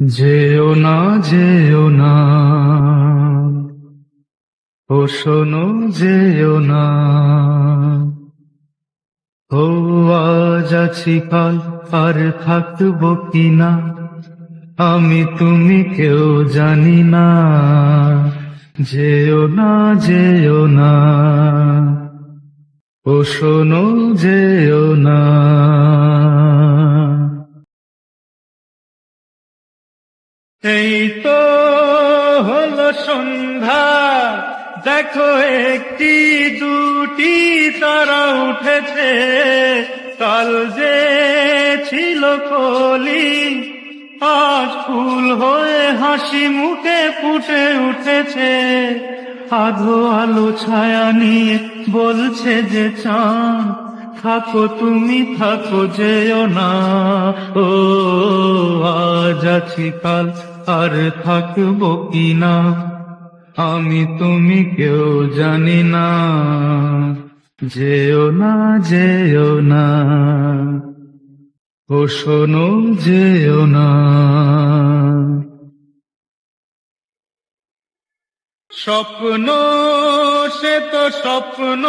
যেও না যেও না, ও শোনো যেও না। ও আজ আছি কাল আর থাকবো কিনা, আমি তুমি কেউ জানি না। যেও না যেও না, ও শোনো যেও না। এই তো হলো সন্ধ্যা, দেখো একটি দুটি তারা উঠেছে। কাল যে ছিল কলি, আজ ফুল হয়ে হাসি মুখে ফুটে উঠেছে। আধো আলো ছায়া নিয়ে বলছে যে চাঁদ, থাকো তুমি থাকো যেও না। ও আজ আছি কাল আর থাকবো কিনা, আমি তুমি কেউ জানি না। যেও না যেও না, ও শোনো যেও না। স্বপ্ন সে তো স্বপ্ন,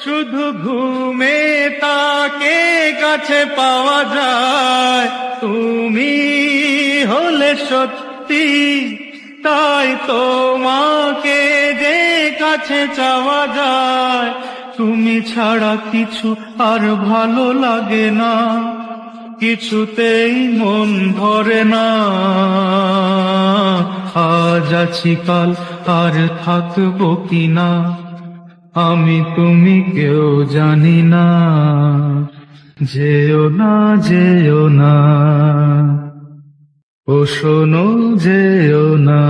শুধু ঘুমে তাকে কাছে পাওয়া যায়। তুমি হলে সত্যি, তাই তোমাকে যে কাছে চাওয়া যায়। তুমি ছাড়া কিছু আর ভালো লাগে না, কিছুতেই মন ভরে না। আজ আছি কাল আর থাকবো কিনা, আমি তুমি কেউ জানি না। যেও না যেও না, ও শোনো যেও না।